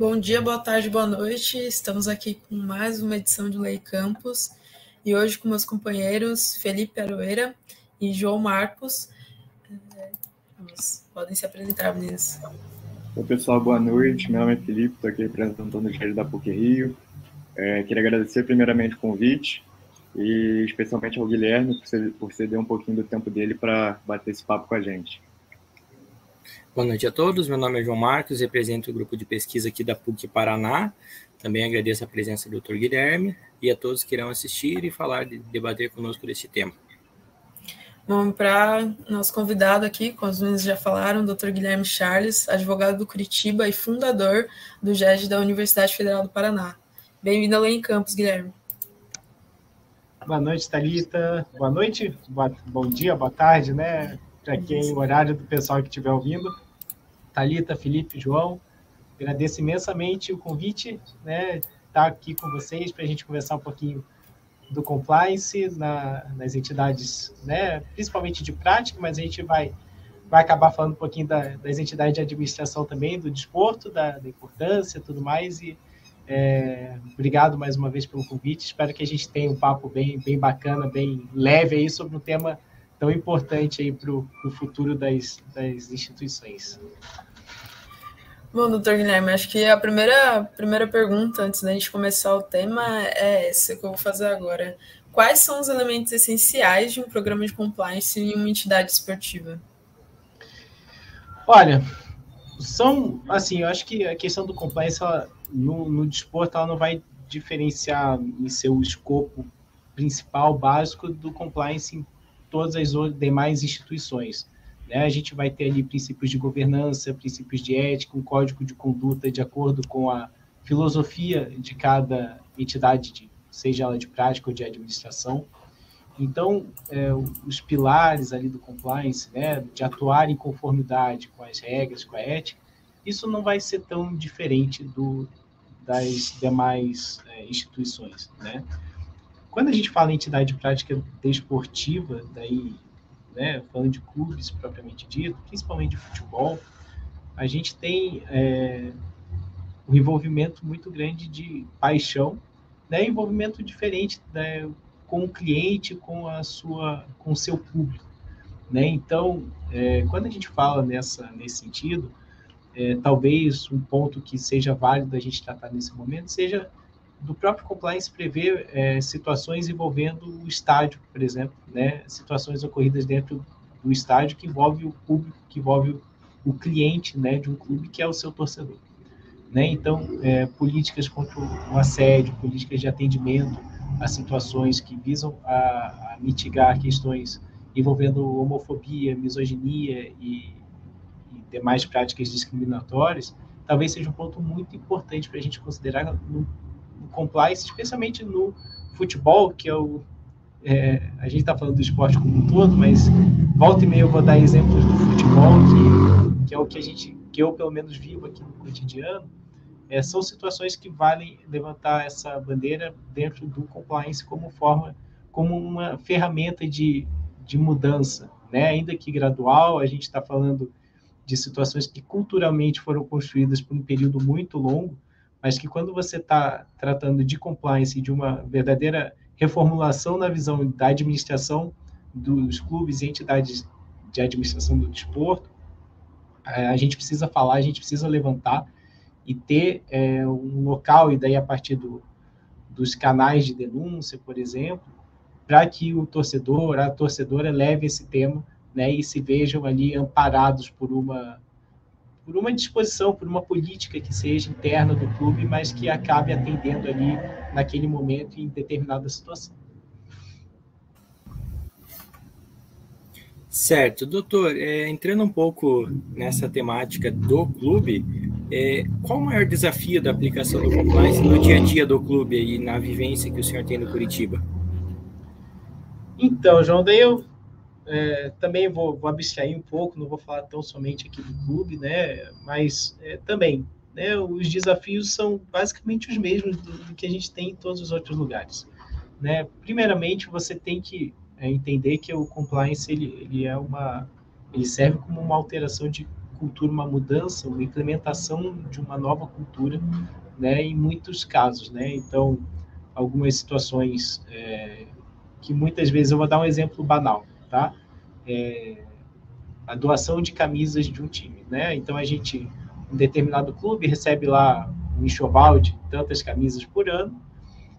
Bom dia, boa tarde, boa noite. Estamos aqui com mais uma edição de Lei Campus e hoje com meus companheiros Felipe Aroeira e João Marcos. Podem se apresentar, meninos. Oi, pessoal, boa noite. Meu nome é Felipe, estou aqui representando o GED da PUC-Rio. Queria agradecer primeiramente o convite e especialmente ao Guilherme por ceder um pouquinho do tempo dele para bater esse papo com a gente. Boa noite a todos, meu nome é João Marcos, represento o grupo de pesquisa aqui da PUC Paraná. Também agradeço a presença do Dr. Guilherme e a todos que irão assistir e debater conosco desse tema. Bom, para nosso convidado aqui, como os meninos já falaram, Dr. Guilherme Charles, advogado do Curitiba e fundador do GED da Universidade Federal do Paraná. Bem-vindo ao Lei Campus, Guilherme. Boa noite, Thalita. Boa noite, bom dia, boa tarde, né? Para quem, o horário do pessoal que estiver ouvindo. Thalita, Felipe, João, agradeço imensamente o convite, né? Estar aqui com vocês para a gente conversar um pouquinho do compliance nas entidades, né? Principalmente de prática, mas a gente vai acabar falando um pouquinho das entidades de administração também, do desporto, da importância e tudo mais. E obrigado mais uma vez pelo convite. Espero que a gente tenha um papo bem bacana, bem leve aí sobre um tema tão importante aí para o futuro das instituições. Bom, doutor Guilherme, acho que a primeira pergunta, antes da gente começar o tema, é essa que eu vou fazer agora. Quais são os elementos essenciais de um programa de compliance em uma entidade esportiva? Olha, eu acho que a questão do compliance, no desporto, ela não vai diferenciar em seu escopo principal, básico, do compliance em todas as demais instituições. Né? A gente vai ter ali princípios de governança, princípios de ética, um código de conduta de acordo com a filosofia de cada entidade, seja ela de prática ou de administração. Então, os pilares ali do compliance, né, de atuar em conformidade com as regras, com a ética, isso não vai ser tão diferente das demais instituições, né? Quando a gente fala em entidade de prática desportiva, daí, né, falando de clubes propriamente dito, principalmente de futebol, a gente tem um envolvimento muito grande de paixão, né, envolvimento diferente, né, com o cliente, com o seu público, né? Então, quando a gente fala nesse sentido, talvez um ponto que seja válido a gente tratar nesse momento seja do próprio compliance prever situações envolvendo o estádio, por exemplo, né? Situações ocorridas dentro do estádio que envolve o público, que envolve o cliente, né, de um clube, que é o seu torcedor. Né? Então, políticas contra o assédio, políticas de atendimento a situações que visam a mitigar questões envolvendo homofobia, misoginia e demais práticas discriminatórias, talvez seja um ponto muito importante para a gente considerar no compliance, especialmente no futebol, que a gente está falando do esporte como um todo, mas volta e meia eu vou dar exemplos do futebol, que é o que eu pelo menos vivo aqui no cotidiano. São situações que valem levantar essa bandeira dentro do compliance como uma ferramenta de mudança, né? Ainda que gradual, a gente está falando de situações que culturalmente foram construídas por um período muito longo, mas que quando você está tratando de compliance e de uma verdadeira reformulação na visão da administração dos clubes e entidades de administração do desporto, a gente precisa falar, a gente precisa levantar e ter um local, e daí a partir dos canais de denúncia, por exemplo, para que o torcedor, a torcedora leve esse tema, né, e se vejam ali amparados por uma disposição, por uma política que seja interna do clube, mas que acabe atendendo ali naquele momento em determinada situação. Certo. Doutor, entrando um pouco nessa temática do clube, qual o maior desafio da aplicação do compliance no dia a dia do clube e na vivência que o senhor tem no Curitiba? Então, João, daí eu também vou abstrair um pouco, não vou falar tão somente aqui do clube, né? Mas também, né, os desafios são basicamente os mesmos do que a gente tem em todos os outros lugares, né? Primeiramente, você tem que entender que o compliance ele serve como uma alteração de cultura, uma mudança, uma implementação de uma nova cultura, né, em muitos casos, né? Então, algumas situações que muitas vezes, eu vou dar um exemplo banal, tá? A doação de camisas de um time, né? Então, um determinado clube recebe lá um enxoval de tantas camisas por ano,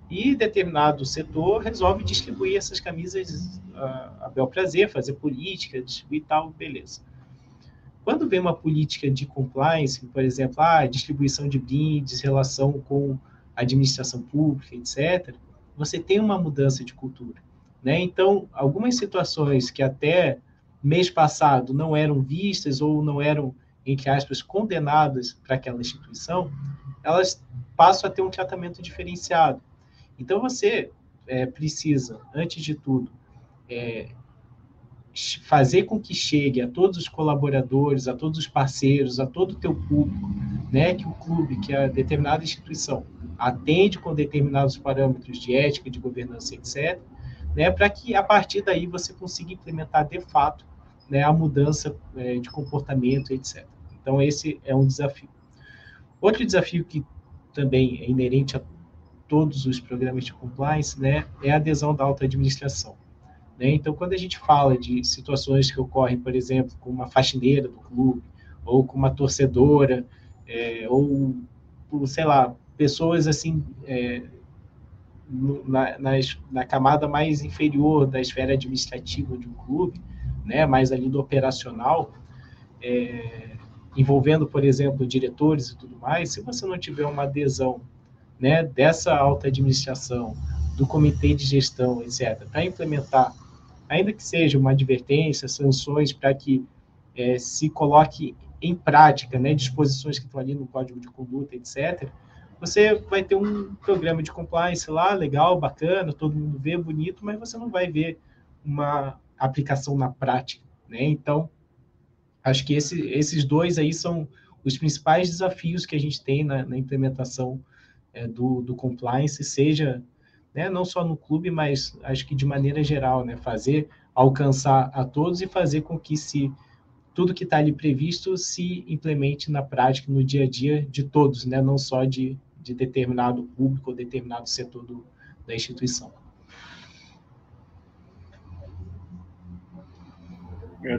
e determinado setor resolve distribuir essas camisas a bel prazer, fazer política, distribuir tal, beleza. Quando vem uma política de compliance, por exemplo, distribuição de brindes, relação com a administração pública, etc., você tem uma mudança de cultura, né? Então, algumas situações que até mês passado não eram vistas ou não eram, entre aspas, condenadas para aquela instituição, elas passam a ter um tratamento diferenciado. Então, você precisa, antes de tudo, fazer com que chegue a todos os colaboradores, a todos os parceiros, a todo o teu público, né, que o clube, que a determinada instituição atende com determinados parâmetros de ética, de governança, etc., né, para que, a partir daí, você consiga implementar, de fato, né, a mudança de comportamento, etc. Então, esse é um desafio. Outro desafio que também é inerente a todos os programas de compliance, né, é a adesão da alta administração. Então, quando a gente fala de situações que ocorrem, por exemplo, com uma faxineira do clube, ou com uma torcedora, ou, sei lá, pessoas assim, na camada mais inferior da esfera administrativa de um clube, né, mais ali do operacional, envolvendo, por exemplo, diretores e tudo mais, se você não tiver uma adesão, né, dessa alta administração, do comitê de gestão, etc., para implementar, ainda que seja uma advertência, sanções, para que se coloque em prática, né, disposições que estão ali no código de conduta, etc., você vai ter um programa de compliance lá, legal, bacana, todo mundo vê, bonito, mas você não vai ver uma aplicação na prática, né? Então, acho que esses dois aí são os principais desafios que a gente tem na implementação do compliance, seja, né, não só no clube, mas acho que de maneira geral, né, alcançar a todos e fazer com que tudo que está ali previsto se implemente na prática, no dia a dia de todos, né, não só de determinado público ou determinado setor da instituição.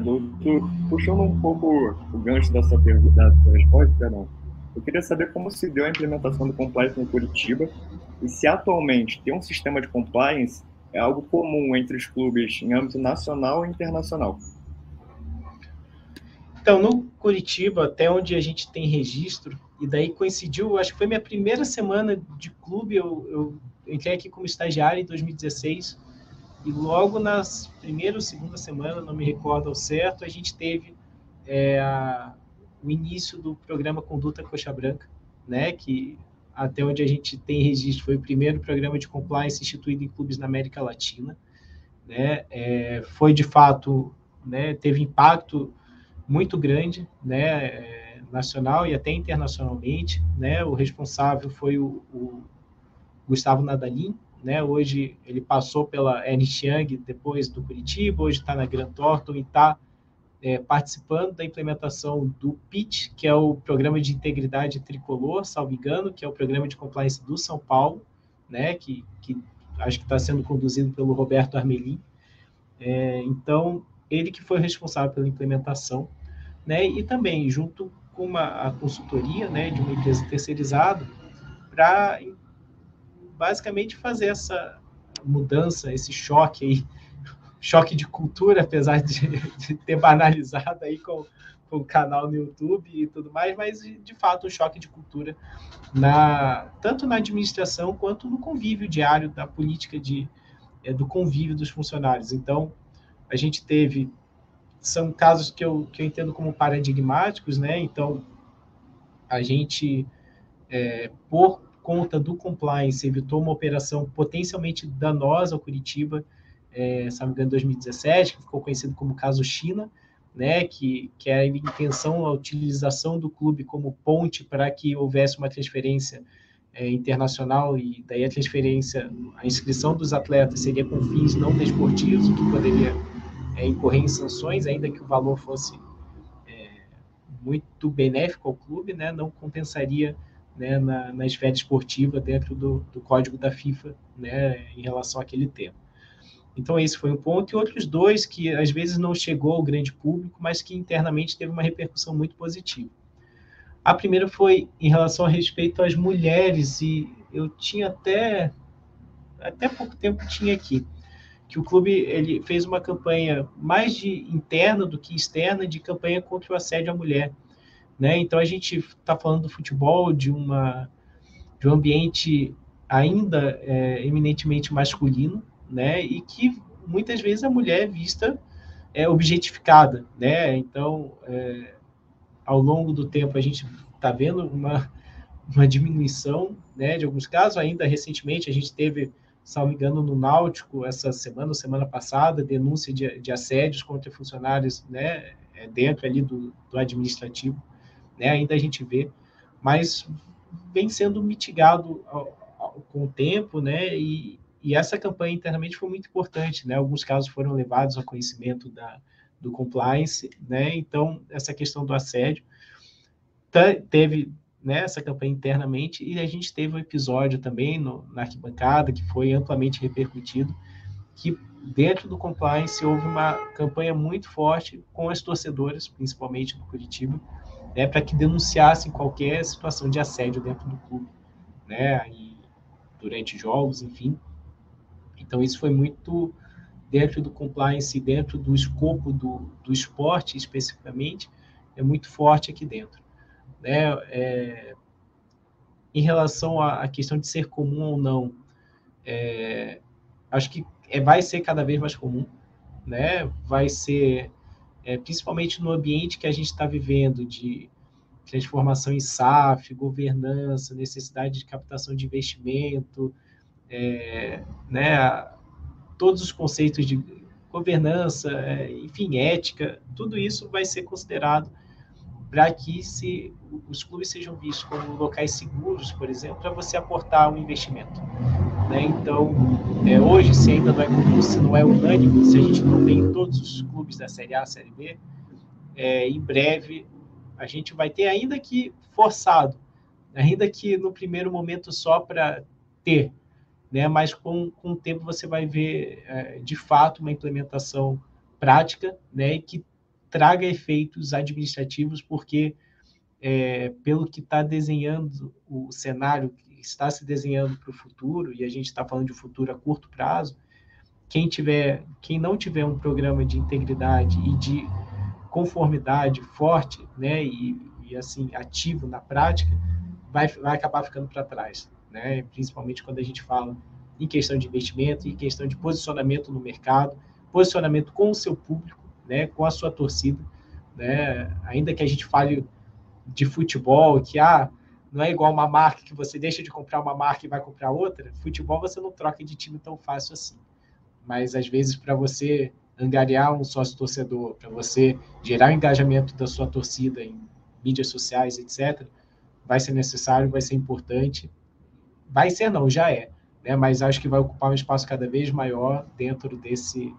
Doutor, puxando um pouco o gancho dessa pergunta, da resposta, perdão, eu queria saber como se deu a implementação do compliance em Curitiba e se atualmente ter um sistema de compliance é algo comum entre os clubes em âmbito nacional e internacional. Então, no Curitiba, até onde a gente tem registro, e daí coincidiu, acho que foi minha primeira semana de clube, eu entrei aqui como estagiário em 2016, e logo nas primeira ou segunda semana, não me recordo ao certo, a gente teve o início do programa Conduta Coxa Branca, né, que até onde a gente tem registro foi o primeiro programa de compliance instituído em clubes na América Latina, né, foi de fato, né, teve impacto muito grande, né, nacional e até internacionalmente, né, o responsável foi o Gustavo Nadalin, né, hoje ele passou pela Ernst Young, depois do Curitiba, hoje está na Grant Thornton e está participando da implementação do PIT, que é o Programa de Integridade Tricolor, salvo engano, que é o Programa de Compliance do São Paulo, né, que acho que está sendo conduzido pelo Roberto Armelin. Então, ele que foi responsável pela implementação, né, e também junto com a consultoria, né, de uma empresa terceirizada, para basicamente fazer essa mudança, esse choque aí, choque de cultura, apesar de ter banalizado aí com o canal no YouTube e tudo mais, mas de fato um choque de cultura tanto na administração quanto no convívio diário da política do convívio dos funcionários. Então, a gente são casos que eu entendo como paradigmáticos, né? Então, a gente, por conta do compliance, evitou uma operação potencialmente danosa ao Curitiba, se não me engano, em 2017, que ficou conhecido como caso China, né, que é a intenção, a utilização do clube como ponte para que houvesse uma transferência internacional, e daí a inscrição dos atletas seria com fins não desportivos, o que poderia incorrer em sanções, ainda que o valor fosse muito benéfico ao clube, né, não compensaria, né, na esfera esportiva dentro do código da FIFA, né, em relação àquele tema. Então, esse foi um ponto. E outros dois que, às vezes, não chegou ao grande público, mas que internamente teve uma repercussão muito positiva. A primeira foi em relação a respeito às mulheres, e eu tinha até pouco tempo tinha aqui, que o clube ele fez uma campanha mais de interna do que externa, de campanha contra o assédio à mulher. Né? Então, a gente está falando do futebol, de um ambiente ainda eminentemente masculino, né? E que muitas vezes a mulher é vista objetificada. Né? Então, ao longo do tempo, a gente está vendo uma diminuição, né, de alguns casos. Ainda recentemente, a gente teve, se não me engano, no Náutico, essa semana passada, denúncia de assédios contra funcionários, né, dentro ali do administrativo. Né, ainda a gente vê, mas vem sendo mitigado com o tempo, né, e essa campanha internamente foi muito importante. Né, alguns casos foram levados ao conhecimento do compliance, né, então essa questão do assédio teve, né, essa campanha internamente, e a gente teve um episódio também na arquibancada que foi amplamente repercutido, que dentro do compliance houve uma campanha muito forte com as torcedoras, principalmente do Curitiba, né, para que denunciassem qualquer situação de assédio dentro do clube, né, e durante jogos, enfim. Então, isso foi muito dentro do compliance, dentro do escopo do esporte, especificamente, é muito forte aqui dentro. Né? Em relação à questão de ser comum ou não, acho que vai ser cada vez mais comum, né? Vai ser, principalmente no ambiente que a gente está vivendo, de transformação em SAF, governança, necessidade de captação de investimento, né? Todos os conceitos de governança, enfim, ética, tudo isso vai ser considerado para que os clubes sejam vistos como locais seguros, por exemplo, para você aportar um investimento. Né? Então, hoje, se ainda não é comum, se não é unânime, se a gente não tem em todos os clubes da Série A, Série B, em breve a gente vai ter, ainda que forçado, ainda que no primeiro momento só para ter, né? Mas com o tempo você vai ver, de fato, uma implementação prática, né? E que traga efeitos administrativos, porque pelo que está desenhando o cenário, que está se desenhando para o futuro, e a gente está falando de futuro a curto prazo, quem não tiver um programa de integridade e de conformidade forte, né, e assim, ativo na prática, vai acabar ficando para trás, né? Principalmente quando a gente fala em questão de investimento, em questão de posicionamento no mercado, posicionamento com o seu público, né, com a sua torcida, né? Ainda que a gente fale de futebol, que não é igual uma marca, que você deixa de comprar uma marca e vai comprar outra. Futebol você não troca de time tão fácil assim. Mas, às vezes, para você angariar um sócio-torcedor, para você gerar o engajamento da sua torcida em mídias sociais, etc., vai ser necessário, vai ser importante. Vai ser não, já é. Né? Mas acho que vai ocupar um espaço cada vez maior dentro desse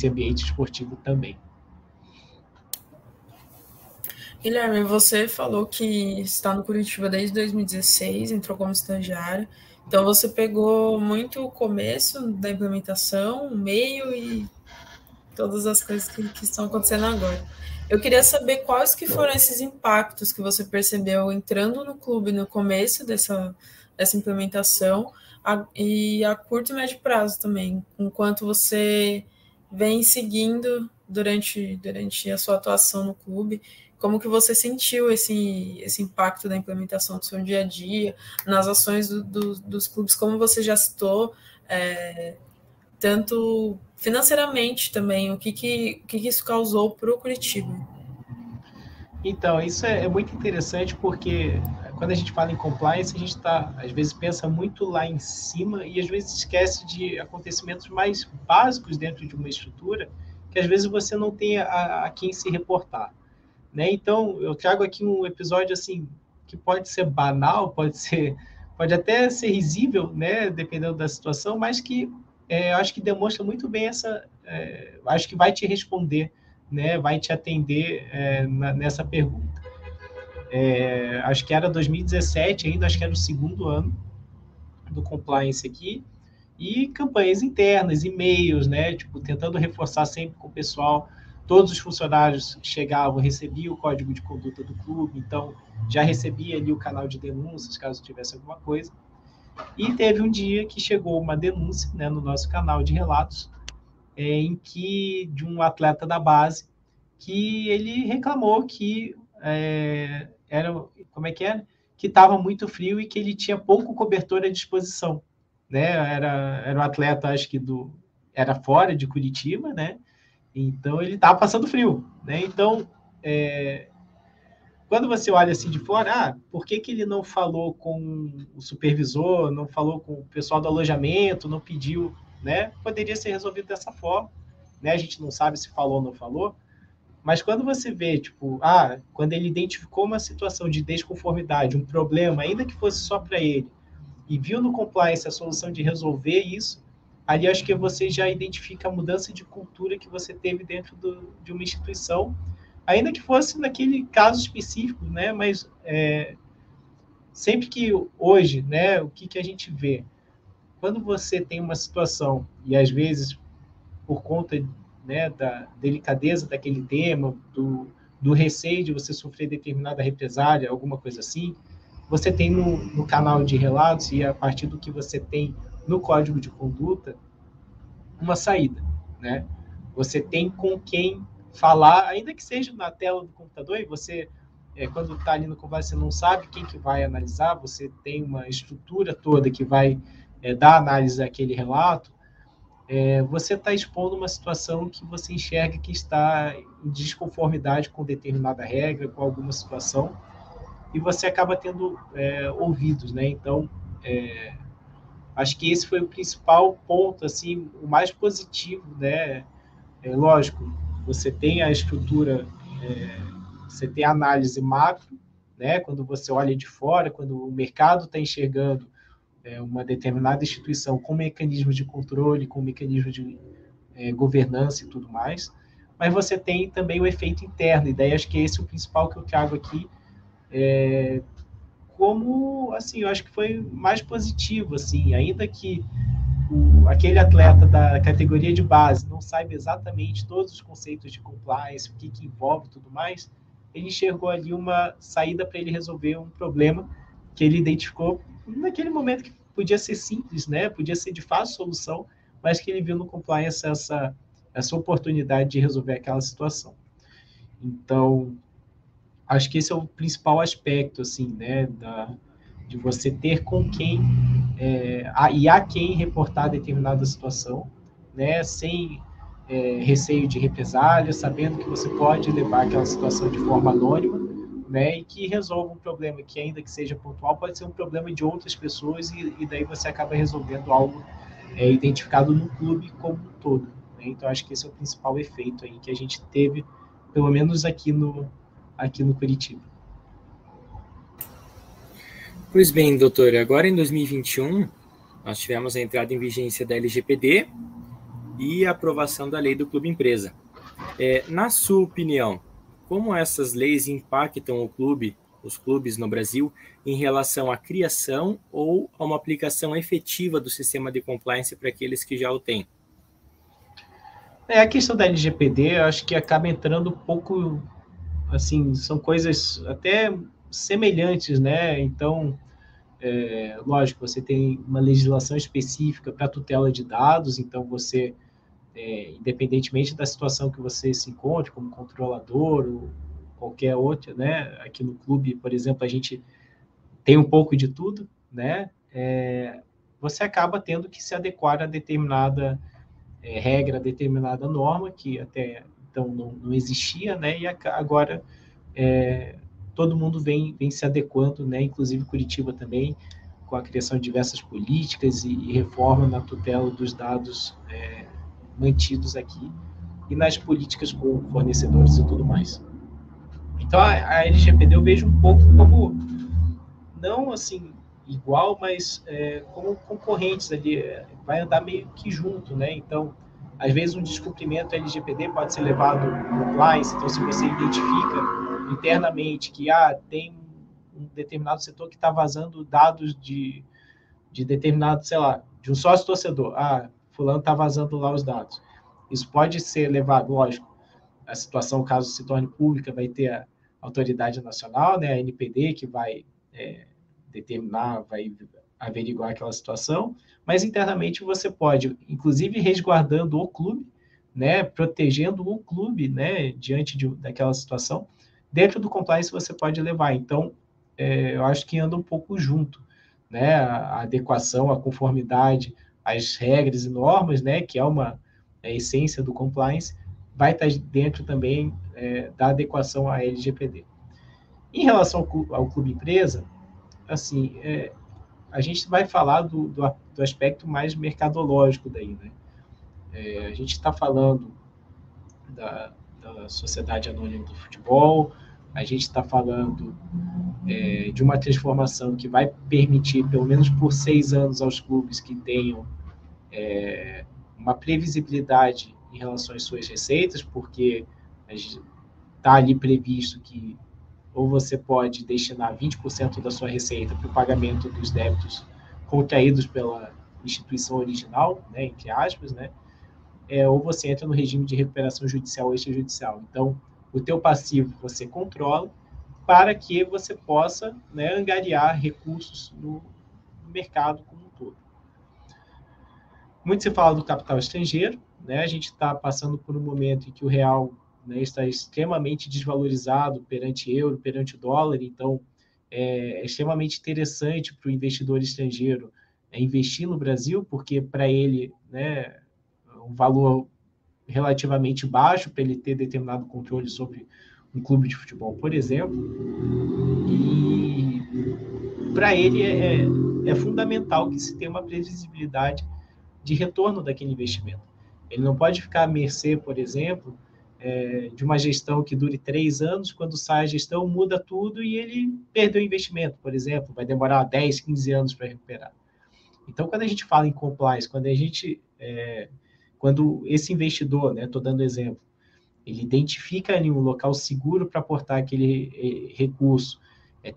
ambiente esportivo também. Guilherme, você falou que está no Curitiba desde 2016, entrou como estagiário, então você pegou muito o começo da implementação, o meio e todas as coisas que estão acontecendo agora. Eu queria saber quais que foram esses impactos que você percebeu entrando no clube no começo dessa implementação e a curto e médio prazo também, enquanto você vem seguindo durante a sua atuação no clube. Como que você sentiu esse impacto da implementação do seu dia a dia, nas ações dos clubes, como você já citou, tanto financeiramente também, o que isso causou para o Curitiba? Então, isso é muito interessante, porque quando a gente fala em compliance, a gente às vezes pensa muito lá em cima e às vezes esquece de acontecimentos mais básicos dentro de uma estrutura, que às vezes você não tem a quem se reportar. Né? Então, eu trago aqui um episódio assim que pode ser banal, pode até ser risível, né? Dependendo da situação, mas que eu acho que demonstra muito bem acho que vai te responder, né? Vai te atender nessa pergunta. acho que era 2017 ainda, acho que era o segundo ano do compliance aqui, e campanhas internas, e-mails, né, tipo, tentando reforçar sempre com o pessoal. Todos os funcionários chegavam, recebiam o código de conduta do clube, então já recebia ali o canal de denúncias, caso tivesse alguma coisa. E teve um dia que chegou uma denúncia, né, no nosso canal de relatos, em que, de um atleta da base, que ele reclamou que que estava muito frio e que ele tinha pouco cobertor à disposição, né? Era um atleta, acho que era fora de Curitiba, né? Então ele estava passando frio, né? Então, quando você olha assim de fora, por que ele não falou com o supervisor, não falou com o pessoal do alojamento, não pediu, né? Poderia ser resolvido dessa forma, né? A gente não sabe se falou ou não falou, mas quando você vê, tipo, quando ele identificou uma situação de desconformidade, um problema, ainda que fosse só para ele, e viu no compliance a solução de resolver isso, ali acho que você já identifica a mudança de cultura que você teve dentro de uma instituição, ainda que fosse naquele caso específico, né? Mas sempre que hoje, né, o que a gente vê? Quando você tem uma situação, e às vezes por conta, né, da delicadeza daquele tema, do receio de você sofrer determinada represália, alguma coisa assim, você tem no canal de relatos, e a partir do que você tem no código de conduta, uma saída, né? Você tem com quem falar, ainda que seja na tela do computador, e você, quando está ali no compliance, você não sabe quem que vai analisar, você tem uma estrutura toda que vai dar análise àquele relato, você está expondo uma situação que você enxerga que está em desconformidade com determinada regra, com alguma situação, e você acaba tendo ouvidos, né? Então, acho que esse foi o principal ponto, assim, o mais positivo, né? Lógico, você tem a estrutura, você tem a análise macro, né? Quando você olha de fora, quando o mercado está enxergando uma determinada instituição com mecanismos de controle, com mecanismos de governança e tudo mais, mas você tem também o efeito interno, e daí acho que esse é o principal que eu trago aqui, como, assim, eu acho que foi mais positivo, assim, ainda que aquele atleta da categoria de base não saiba exatamente todos os conceitos de compliance, o que envolve e tudo mais, ele enxergou ali uma saída para ele resolver um problema que ele identificou naquele momento, que podia ser simples, né? Podia ser de fácil solução, mas que ele viu no compliance essa oportunidade de resolver aquela situação. Então, acho que esse é o principal aspecto, assim, né, de você ter com quem e a quem reportar determinada situação, né, sem receio de represália, sabendo que você pode levar aquela situação de forma anônima, né, e que resolva um problema que, ainda que seja pontual, pode ser um problema de outras pessoas, e daí você acaba resolvendo algo identificado no clube como um todo, né? Então, acho que esse é o principal efeito aí que a gente teve, pelo menos aqui no Curitiba. Pois bem, doutor, agora em 2021, nós tivemos a entrada em vigência da LGPD e a aprovação da lei do Clube Empresa. Na sua opinião, como essas leis impactam os clubes no Brasil, em relação à criação ou a uma aplicação efetiva do sistema de compliance para aqueles que já o têm? A questão da LGPD, eu acho que acaba entrando um pouco, assim, são coisas até semelhantes, né? Então, lógico, você tem uma legislação específica para tutela de dados, então você, independentemente da situação que você se encontre, como controlador ou qualquer outra, né? Aqui no clube, por exemplo, a gente tem um pouco de tudo, né? Você acaba tendo que se adequar a determinada regra, determinada norma, que até então não existia, né? E agora todo mundo vem se adequando, né? Inclusive Curitiba também, com a criação de diversas políticas e reforma na tutela dos dados mantidos aqui, e nas políticas com fornecedores e tudo mais. Então, a LGPD eu vejo um pouco como, não assim, igual, mas como concorrentes ali, vai andar meio que junto, né? Então, às vezes um descumprimento da LGPD pode ser levado no compliance, então se você identifica internamente que tem um determinado setor que está vazando dados de determinado, sei lá, de um sócio torcedor. Fulano está vazando lá os dados. Isso pode ser levado, lógico, a situação, caso se torne pública, vai ter a autoridade nacional, né, a NPD, que vai determinar, vai averiguar aquela situação, mas internamente você pode, inclusive resguardando o clube, né, protegendo o clube, né, diante daquela situação, dentro do compliance você pode levar. Então, eu acho que anda um pouco junto, né, a adequação, a conformidade, as regras e normas, né, que é a essência do compliance, vai estar dentro também da adequação à LGPD. Em relação ao clube empresa, assim, a gente vai falar do aspecto mais mercadológico daí, né? A gente está falando da Sociedade Anônima do Futebol, a gente está falando de uma transformação que vai permitir, pelo menos por 6 anos, aos clubes que tenham uma previsibilidade em relação às suas receitas, porque está ali previsto que ou você pode destinar 20% da sua receita para o pagamento dos débitos contraídos pela instituição original, né, entre aspas, né, ou você entra no regime de recuperação judicial ou extrajudicial. Então, o teu passivo você controla para que você possa, né, angariar recursos no mercado como um todo. Muito se fala do capital estrangeiro, né? A gente está passando por um momento em que o real, né, está extremamente desvalorizado perante euro, perante o dólar, então é extremamente interessante para o investidor estrangeiro investir no Brasil, porque para ele, né, um valor relativamente baixo para ele ter determinado controle sobre um clube de futebol, por exemplo, e para ele é fundamental que se tenha uma previsibilidade de retorno daquele investimento. Ele não pode ficar à mercê, por exemplo, de uma gestão que dure 3 anos, quando sai a gestão, muda tudo e ele perdeu o investimento, por exemplo, vai demorar 10, 15 anos para recuperar. Então, quando a gente fala em compliance, quando esse investidor, estou dando exemplo, ele identifica ali um local seguro para aportar aquele recurso,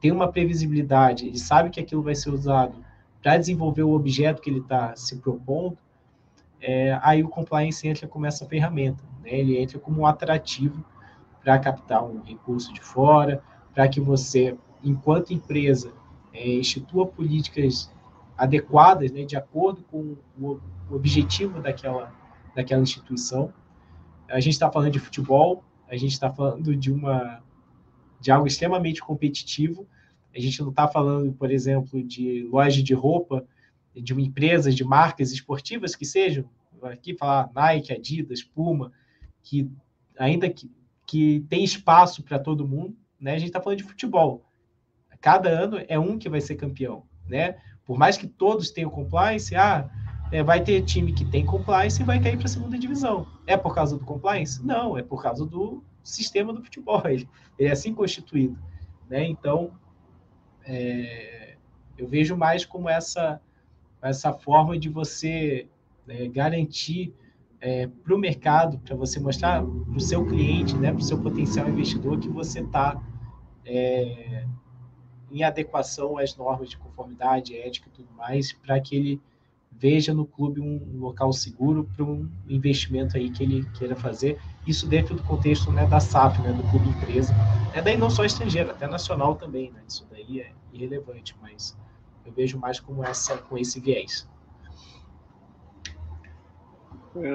tem uma previsibilidade, ele sabe que aquilo vai ser usado para desenvolver o objeto que ele está se propondo, aí o compliance entra como essa ferramenta, né? Ele entra como um atrativo para captar um recurso de fora, para que você, enquanto empresa, institua políticas adequadas, né, de acordo com o objetivo daquela instituição. A gente está falando de futebol, a gente está falando de algo extremamente competitivo, a gente não está falando, por exemplo, de loja de roupa, de uma empresa, de marcas esportivas que sejam, aqui falar Nike, Adidas, Puma, que ainda que tem espaço para todo mundo, né? A gente está falando de futebol. Cada ano é um que vai ser campeão, né? Por mais que todos tenham compliance, vai ter time que tem compliance e vai cair para a segunda divisão. É por causa do compliance? Não, é por causa do sistema do futebol. Ele é assim constituído, né? Então, eu vejo mais como essa forma de você garantir para o mercado, para você mostrar para o seu cliente, né, para o seu potencial investidor, que você está em adequação às normas de conformidade, ética e tudo mais, para que ele veja no clube um local seguro para um investimento aí que ele queira fazer. Isso dentro do contexto, né, da SAF, né, do clube empresa. Daí não só estrangeiro, até nacional também, né? Isso daí é irrelevante, mas eu vejo mais com esse viés.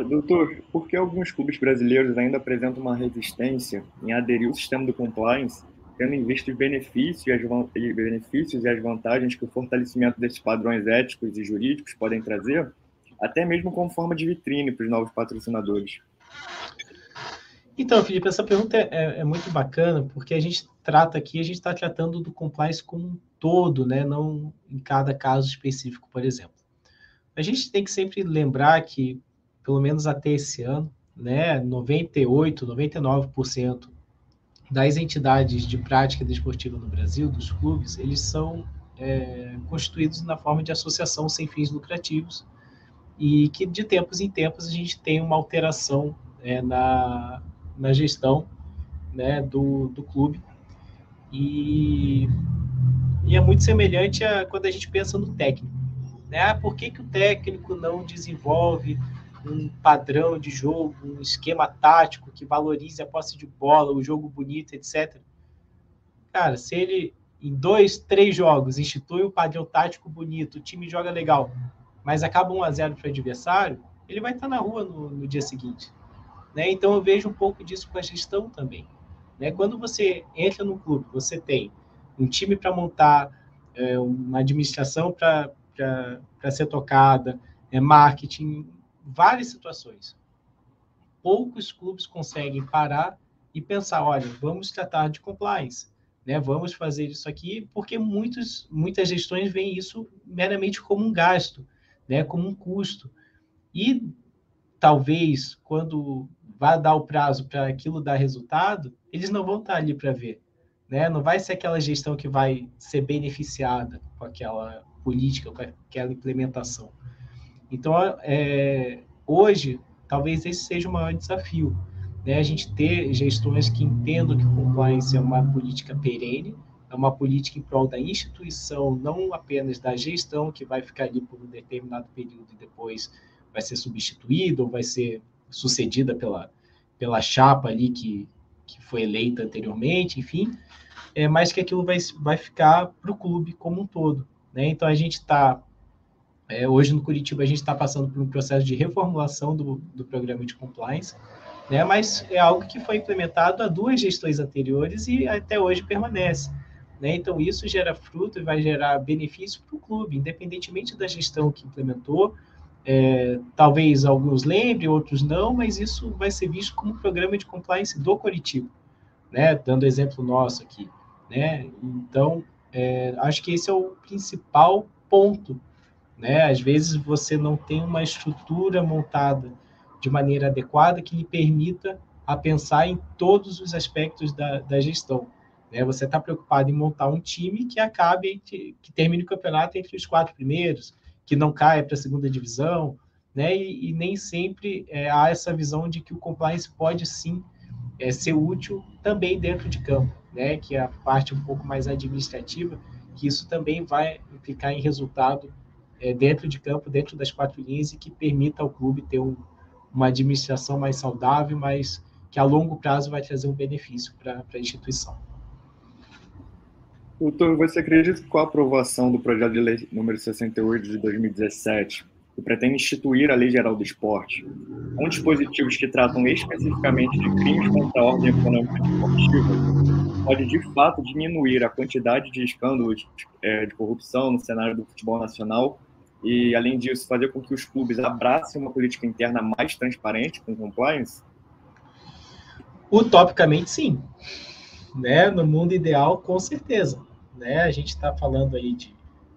Doutor, por que alguns clubes brasileiros ainda apresentam uma resistência em aderir ao sistema do compliance, tendo em vista os benefícios e as vantagens que o fortalecimento desses padrões éticos e jurídicos podem trazer, até mesmo como forma de vitrine para os novos patrocinadores? Então, Felipe, essa pergunta é muito bacana, porque a gente está tratando do compliance como um todo, né? Não em cada caso específico, por exemplo. A gente tem que sempre lembrar que, pelo menos até esse ano, né, 98%, 99% das entidades de prática desportiva no Brasil, dos clubes, eles são constituídos na forma de associação sem fins lucrativos e que, de tempos em tempos, a gente tem uma alteração na gestão, né, do clube. E E é muito semelhante a quando a gente pensa no técnico, né? Por que o técnico não desenvolve um padrão de jogo, um esquema tático que valorize a posse de bola, o jogo bonito, etc. Cara, se ele, em 2, 3 jogos, institui um padrão tático bonito, o time joga legal, mas acaba 1-0 para o adversário, ele vai estar na rua no dia seguinte. Né? Então, eu vejo um pouco disso com a gestão também. Né? Quando você entra no clube, você tem um time para montar, uma administração para ser tocada, marketing, várias situações. Poucos clubes conseguem parar e pensar, olha, vamos tratar de compliance, né? Vamos fazer isso aqui, porque muitas gestões veem isso meramente como um gasto, né? Como um custo. E talvez, quando vai dar o prazo para aquilo dar resultado, eles não vão estar ali para ver. Né? Não vai ser aquela gestão que vai ser beneficiada com aquela política, com aquela implementação. Então, hoje, talvez esse seja o maior desafio. Né? A gente ter gestões que entendam que o compliance é uma política perene, é uma política em prol da instituição, não apenas da gestão, que vai ficar ali por um determinado período e depois vai ser substituída ou vai ser sucedida pela chapa ali que foi eleita anteriormente, enfim, mas que aquilo vai ficar para o clube como um todo. Né? Então, a gente está, hoje no Curitiba, a gente está passando por um processo de reformulação do programa de compliance, né? Mas é algo que foi implementado há 2 gestões anteriores e até hoje permanece. Né? Então, isso gera fruto e vai gerar benefício para o clube, independentemente da gestão que implementou. Talvez alguns lembrem, outros não, mas isso vai ser visto como um programa de compliance do Curitiba, né? Dando exemplo nosso aqui. Né? Então, acho que esse é o principal ponto. Né? Às vezes você não tem uma estrutura montada de maneira adequada que lhe permita a pensar em todos os aspectos da gestão. Né? Você está preocupado em montar um time que termine o campeonato entre os 4 primeiros, que não caia para a segunda divisão, né? E nem sempre há essa visão de que o compliance pode sim ser útil também dentro de campo, né? Que é a parte um pouco mais administrativa, que isso também vai implicar em resultado dentro de campo, dentro das 4 linhas, e que permita ao clube ter uma administração mais saudável, mas que a longo prazo vai trazer um benefício para a instituição. Doutor, você acredita que com a aprovação do projeto de lei número 68 de 2017, que pretende instituir a Lei Geral do Esporte, com dispositivos que tratam especificamente de crimes contra a ordem econômica esportiva, pode de fato diminuir a quantidade de escândalos de corrupção no cenário do futebol nacional e, além disso, fazer com que os clubes abracem uma política interna mais transparente com compliance? Utopicamente, sim. Né? No mundo ideal, com certeza. Né? A gente está falando aí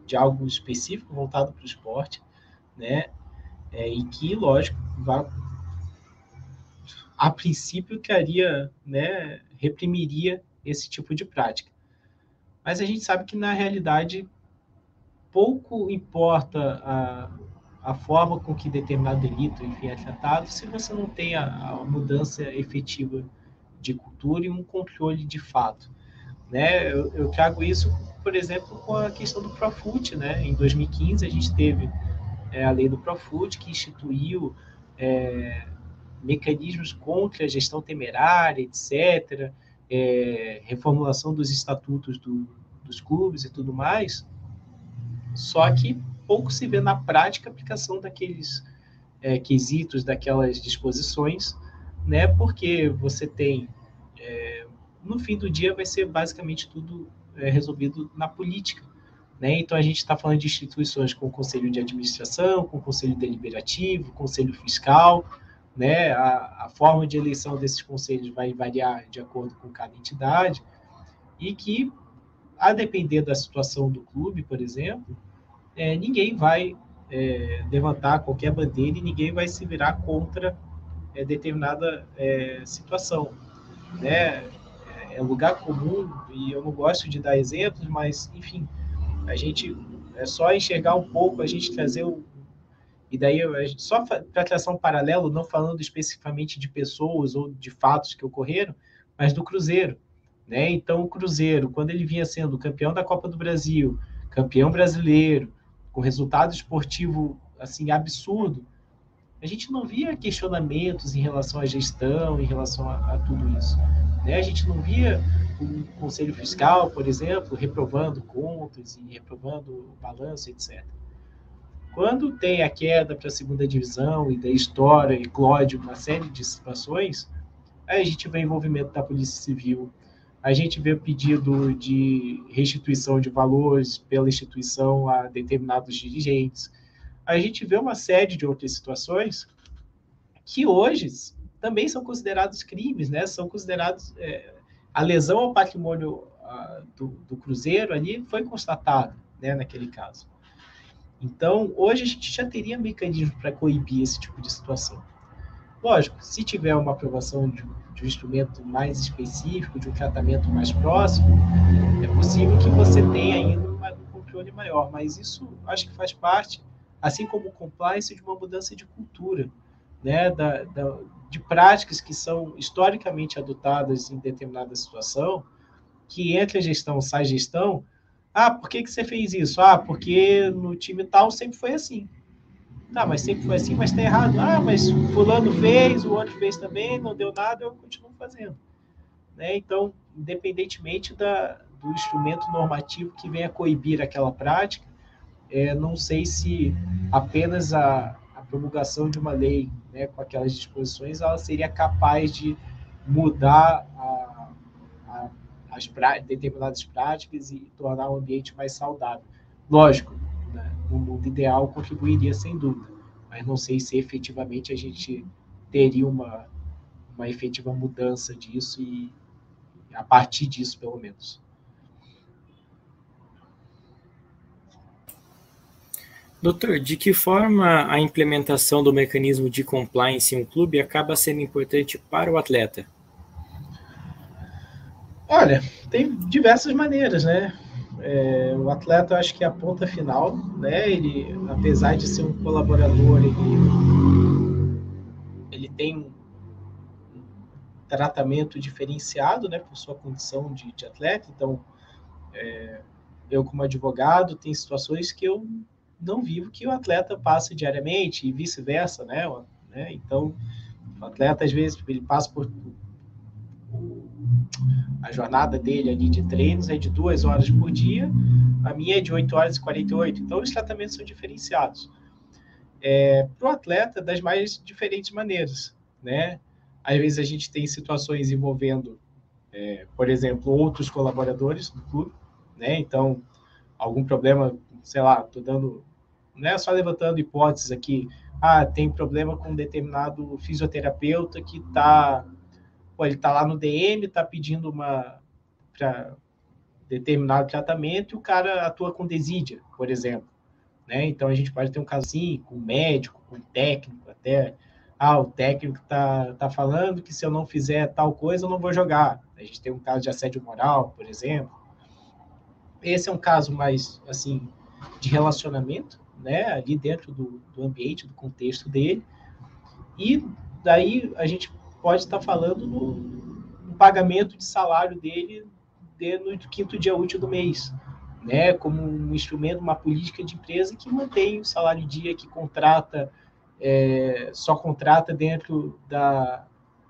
de algo específico voltado para o esporte, né? E que, lógico, a princípio queria, né, reprimiria esse tipo de prática. Mas a gente sabe que, na realidade, pouco importa a forma com que determinado delito, enfim, é tratado, se você não tem a mudança efetiva de cultura e um controle de fato. Né? Eu trago isso, por exemplo, com a questão do Profut. Né? Em 2015, a gente teve a lei do Profut, que instituiu mecanismos contra a gestão temerária, etc., reformulação dos estatutos dos clubes e tudo mais, só que pouco se vê na prática a aplicação daqueles quesitos, daquelas disposições, né? Porque você tem, no fim do dia, vai ser basicamente tudo resolvido na política. Né? Então, a gente está falando de instituições com conselho de administração, com conselho deliberativo, conselho fiscal. Né? A forma de eleição desses conselhos vai variar de acordo com cada entidade, e que, a depender da situação do clube, por exemplo, ninguém vai levantar qualquer bandeira e ninguém vai se virar contra determinada situação. Né? É lugar comum, e eu não gosto de dar exemplos, mas, enfim, a gente é só enxergar um pouco, a gente trazer e daí, só para traçar um paralelo, não falando especificamente de pessoas ou de fatos que ocorreram, mas do Cruzeiro. né? Então, o Cruzeiro, quando ele vinha sendo campeão da Copa do Brasil, campeão brasileiro, com resultado esportivo assim absurdo, a gente não via questionamentos em relação à gestão, em relação a tudo isso, né? A gente não via o Conselho Fiscal, por exemplo, reprovando contas e reprovando o balanço, etc. Quando tem a queda para a segunda divisão e da história e eclode uma série de situações, aí a gente vê o envolvimento da Polícia Civil, a gente vê o pedido de restituição de valores pela instituição a determinados dirigentes, a gente vê uma série de outras situações que hoje também são considerados crimes, né? São considerados... a lesão ao patrimônio do Cruzeiro ali foi constatada, né, naquele caso. Então, hoje a gente já teria mecanismo para coibir esse tipo de situação. Lógico, se tiver uma aprovação de um instrumento mais específico, de um tratamento mais próximo, é possível que você tenha ainda um controle maior, mas isso acho que faz parte, assim como o compliance, de uma mudança de cultura, né, de práticas que são historicamente adotadas em determinada situação, que entra a gestão, sai a gestão. Ah, por que você fez isso? Ah, porque no time tal sempre foi assim. Tá, mas sempre foi assim, mas está errado. Ah, mas fulano fez, o outro fez também, não deu nada, eu continuo fazendo. Né? Então, independentemente do instrumento normativo que venha coibir aquela prática, não sei se apenas a promulgação de uma lei, né, com aquelas disposições, ela seria capaz de mudar determinadas práticas e tornar o ambiente mais saudável. Lógico, né, no mundo ideal contribuiria sem dúvida, mas não sei se efetivamente a gente teria uma efetiva mudança disso e a partir disso, pelo menos. Doutor, de que forma a implementação do mecanismo de compliance em um clube acaba sendo importante para o atleta? Olha, tem diversas maneiras, né? O atleta, eu acho que é a ponta final, né? Ele, apesar de ser um colaborador, ele tem um tratamento diferenciado, né? Por sua condição de atleta. Então, eu como advogado, tem situações que eu não vivo que o atleta passa diariamente e vice-versa, né? Então, o atleta, às vezes, ele passa por... A jornada dele ali de treinos é de 2 horas por dia, a minha é de 8 horas e 48. Então, os tratamentos são diferenciados. Para o atleta, das mais diferentes maneiras, né? Às vezes, a gente tem situações envolvendo, por exemplo, outros colaboradores do clube, né? Então, algum problema, sei lá, estou dando... Né, só levantando hipóteses aqui. Tem problema com um determinado fisioterapeuta que ele está lá no DM, está pedindo para determinado tratamento e o cara atua com desídia, por exemplo. Né? Então, a gente pode ter um caso assim, com médico, com técnico até. O técnico tá falando que se eu não fizer tal coisa, eu não vou jogar. A gente tem um caso de assédio moral, por exemplo. Esse é um caso mais, assim, de relacionamento, né? Ali dentro do ambiente, do contexto dele. E daí a gente pode estar falando no pagamento de salário dele no 5º dia útil do mês, né? Como um instrumento, uma política de empresa que mantém o salário em dia, que contrata, só contrata dentro da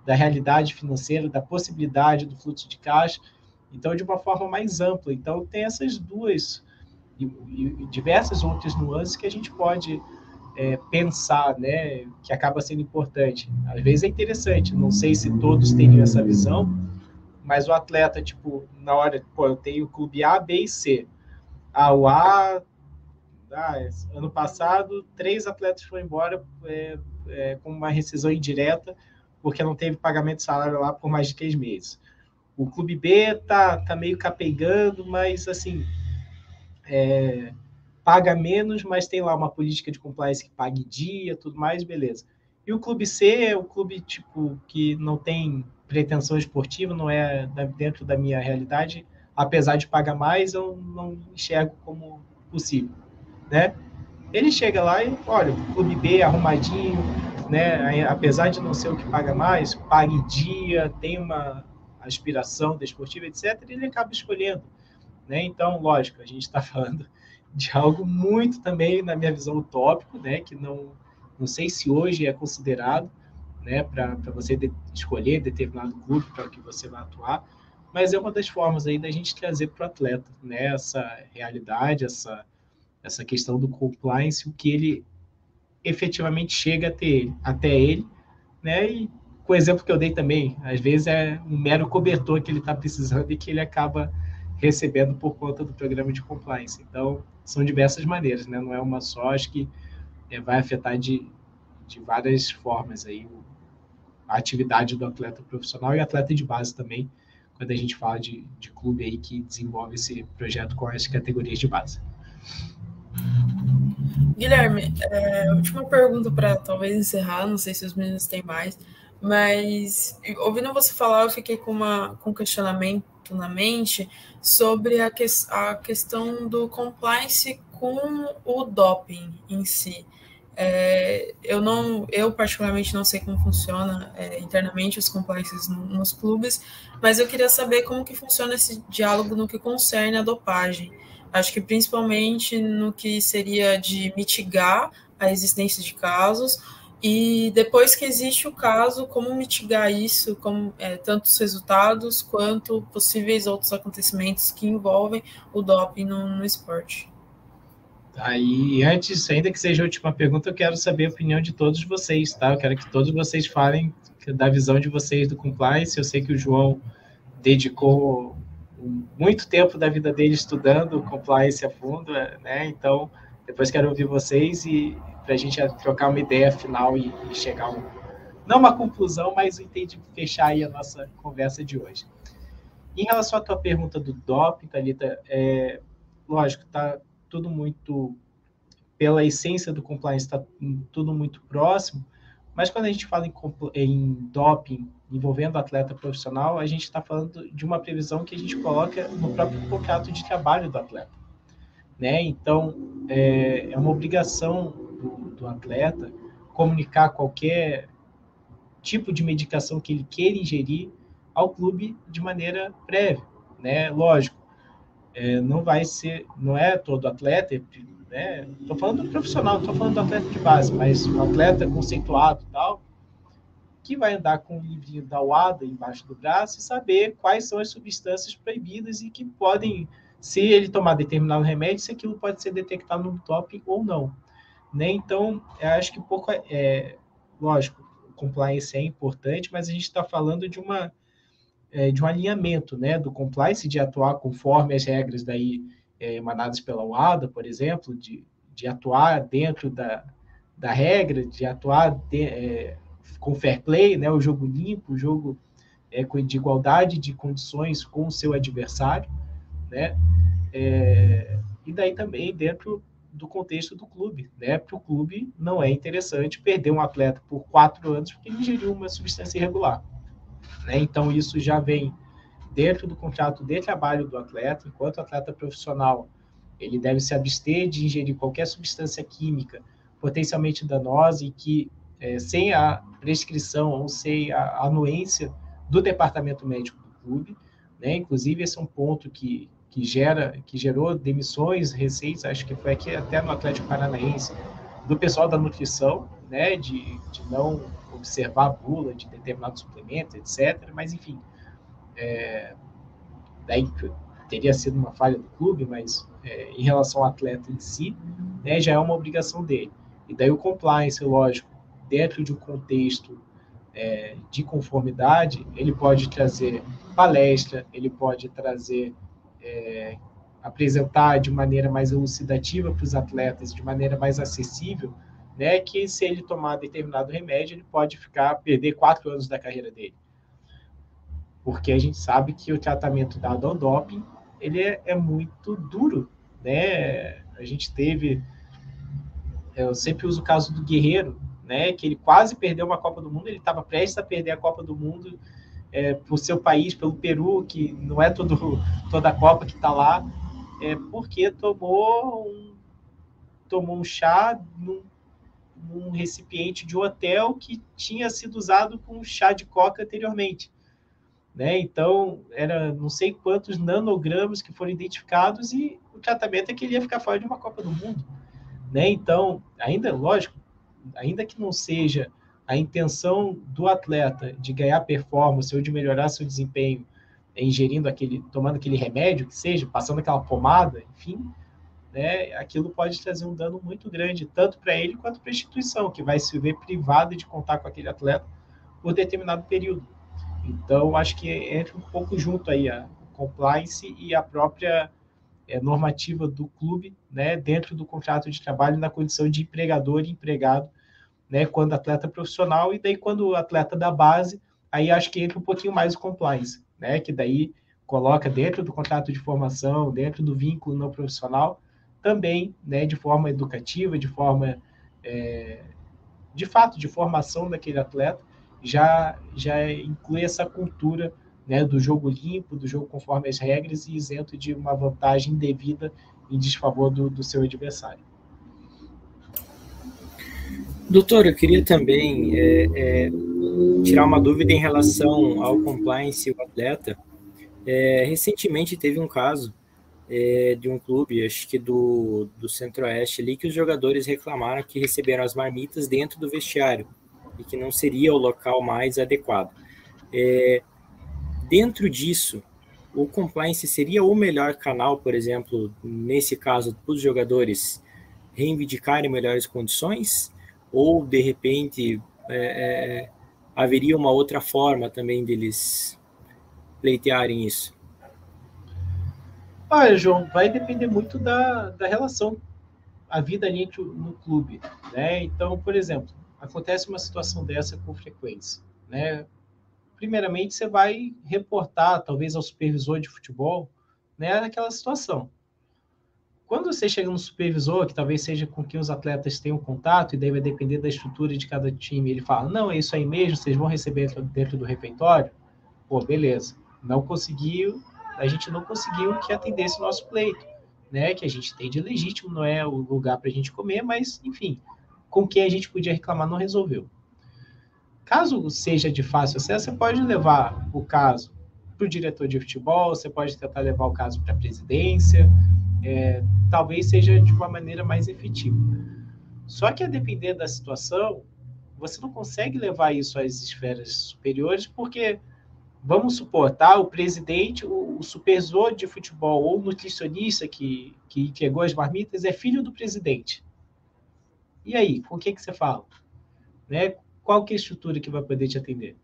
realidade financeira, da possibilidade do fluxo de caixa, então de uma forma mais ampla. Então tem essas duas e diversas outras nuances que a gente pode pensar, né, que acaba sendo importante. Às vezes é interessante, não sei se todos teriam essa visão, mas o atleta, tipo, na hora, eu tenho o clube A, B e C. O A, ano passado, 3 atletas foram embora com uma rescisão indireta, porque não teve pagamento de salário lá por mais de 3 meses. O clube B tá meio capengando, mas, assim, paga menos, mas tem lá uma política de compliance que paga em dia, tudo mais, beleza. E o clube C é o clube, tipo, que não tem pretensão esportiva, não é dentro da minha realidade, apesar de pagar mais, eu não enxergo como possível, né? Ele chega lá e, olha, o clube B arrumadinho, né? Apesar de não ser o que paga mais, paga em dia, tem uma aspiração desportiva, etc., ele acaba escolhendo, né? Então, lógico, a gente está falando de algo muito também, na minha visão, utópico, né? Que não sei se hoje é considerado, né, para você escolher determinado clube para que você vai atuar, mas é uma das formas aí da gente trazer para o atleta, né, essa realidade, essa questão do compliance, o que ele efetivamente chega até ele, né, e com o exemplo que eu dei também, às vezes é um mero cobertor que ele está precisando e que ele acaba recebendo por conta do programa de compliance. Então, são diversas maneiras, né, não é uma só, acho que vai afetar de várias formas aí a atividade do atleta profissional e atleta de base também, quando a gente fala de clube aí que desenvolve esse projeto com as categorias de base. Guilherme, última pergunta para talvez encerrar, não sei se os meninos têm mais, mas ouvindo você falar, eu fiquei com um questionamento na mente sobre a questão do compliance com o doping em si. Eu particularmente não sei como funciona internamente os compliances nos clubes, mas eu queria saber como que funciona esse diálogo no que concerne a dopagem. Acho que principalmente no que seria de mitigar a existência de casos e depois que existe o caso, como mitigar isso, tanto os resultados quanto possíveis outros acontecimentos que envolvem o doping no esporte. Aí, antes, ainda que seja a última pergunta, eu quero saber a opinião de todos vocês, tá? Eu quero que todos vocês falem da visão de vocês do compliance. Eu sei que o João dedicou muito tempo da vida dele estudando compliance a fundo, né? Então, depois quero ouvir vocês e para a gente trocar uma ideia final e chegar não uma conclusão, mas fechar aí a nossa conversa de hoje. Em relação à tua pergunta do doping, Thalita, lógico, tá tudo muito, pela essência do compliance, está tudo muito próximo, mas quando a gente fala em doping envolvendo atleta profissional, a gente está falando de uma previsão que a gente coloca no próprio contrato de trabalho do atleta, né? Então, é uma obrigação do atleta comunicar qualquer tipo de medicação que ele queira ingerir ao clube de maneira prévia, né? Lógico, não é todo atleta, né? Estou falando do profissional, não estou falando do atleta de base, mas um atleta conceituado e tal, que vai andar com um livrinho da UADA embaixo do braço e saber quais são as substâncias proibidas e que podem, se ele tomar determinado remédio, se aquilo pode ser detectado no doping ou não, né? Então, eu acho que lógico, o compliance é importante, mas a gente está falando de um alinhamento, né, do compliance, de atuar conforme as regras daí emanadas pela UADA, por exemplo, de atuar dentro da regra, de atuar com fair play, né, o jogo limpo, o jogo de igualdade de condições com o seu adversário, né, e daí também dentro do contexto do clube, né, para o clube não é interessante perder um atleta por 4 anos porque ele ingeriu uma substância irregular, né? Então isso já vem dentro do contrato de trabalho do atleta. Enquanto atleta profissional, ele deve se abster de ingerir qualquer substância química potencialmente danosa e que, sem a prescrição ou sem a anuência do departamento médico do clube, né? Inclusive, esse é um ponto que gerou demissões recentes, acho que foi aqui até no Atlético Paranaense, do pessoal da nutrição, né? De não observar a bula de determinados suplementos, etc. Mas, enfim, daí teria sido uma falha do clube, mas em relação ao atleta em si, né, já é uma obrigação dele. E daí o compliance, lógico, dentro de um contexto de conformidade, ele pode trazer palestra, ele pode trazer, apresentar de maneira mais elucidativa para os atletas, de maneira mais acessível, né, que se ele tomar determinado remédio, ele pode perder 4 anos da carreira dele. Porque a gente sabe que o tratamento dado ao doping, ele é muito duro, né? A gente eu sempre uso o caso do Guerreiro, né? Que ele quase perdeu uma Copa do Mundo, ele estava prestes a perder a Copa do Mundo por seu país, pelo Peru, que não é toda a Copa que está lá, porque tomou um chá num recipiente de hotel que tinha sido usado com chá de coca anteriormente. né? Então, era não sei quantos nanogramas que foram identificados e o tratamento é que ele ia ficar fora de uma Copa do Mundo, né? Então, ainda, lógico, ainda que não seja a intenção do atleta de ganhar performance ou de melhorar seu desempenho ingerindo tomando aquele remédio que seja, passando aquela pomada, enfim, né, aquilo pode trazer um dano muito grande, tanto para ele quanto para a instituição, que vai se ver privada de contar com aquele atleta por determinado período. Então, acho que entra um pouco junto aí a compliance e a própria normativa do clube, né, dentro do contrato de trabalho, na condição de empregador e empregado, né, quando atleta profissional, e daí quando o atleta da base, aí acho que entra um pouquinho mais o compliance, né, que daí coloca dentro do contrato de formação, dentro do vínculo não profissional, também, né, de forma educativa, de forma, de fato, de formação daquele atleta, já inclui essa cultura, né, do jogo limpo, do jogo conforme as regras e isento de uma vantagem indevida em desfavor do seu adversário. Doutor, eu queria também tirar uma dúvida em relação ao compliance e o atleta. Recentemente teve um caso de um clube, acho que do Centro-Oeste ali, que os jogadores reclamaram que receberam as marmitas dentro do vestiário e que não seria o local mais adequado. Dentro disso, o compliance seria o melhor canal, por exemplo, nesse caso, para os jogadores reivindicarem melhores condições? Ou, de repente, haveria uma outra forma também deles pleitearem isso? Olha, João, vai depender muito da relação, a vida ali no clube, né? Então, por exemplo, acontece uma situação dessa com frequência, né? Primeiramente, você vai reportar, talvez, ao supervisor de futebol, né, aquela situação. Quando você chega no supervisor, que talvez seja com quem os atletas tenham contato, e daí vai depender da estrutura de cada time, ele fala, não, é isso aí mesmo, vocês vão receber dentro do refeitório? Pô, beleza. A gente não conseguiu que atendesse o nosso pleito, né? Que a gente tem de legítimo, não é o lugar para a gente comer, mas, enfim, com quem a gente podia reclamar não resolveu. Caso seja de fácil acesso, você pode levar o caso para o diretor de futebol, você pode tentar levar o caso para a presidência, talvez seja de uma maneira mais efetiva. Só que, a depender da situação, você não consegue levar isso às esferas superiores, porque, vamos supor, tá, o presidente, o supervisor de futebol ou o nutricionista que entregou as marmitas é filho do presidente. E aí, com o que você fala? Né? Qual que é a estrutura que vai poder te atender?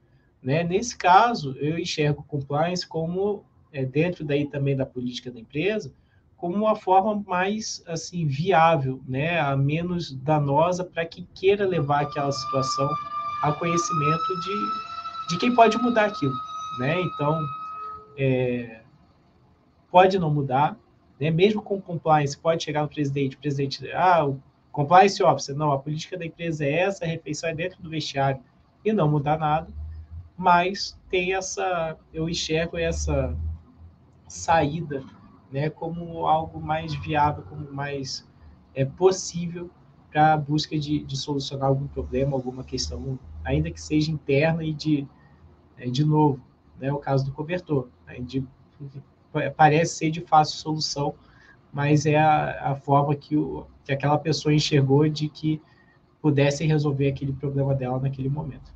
Né? Nesse caso, eu enxergo compliance como, dentro daí também da política da empresa, como uma forma mais assim, viável, né? A menos danosa para quem queira levar aquela situação a conhecimento de quem pode mudar aquilo. Né? Então, pode não mudar, né? Mesmo com compliance, pode chegar no presidente, o compliance officer, não, a política da empresa é essa, a refeição é dentro do vestiário, e não mudar nada, mas tem eu enxergo essa saída, né, como algo mais viável, como mais possível para a busca de solucionar algum problema, alguma questão, ainda que seja interna e de novo, né, o caso do cobertor, né, parece ser de fácil solução, mas é a forma que aquela pessoa enxergou de que pudesse resolver aquele problema dela naquele momento.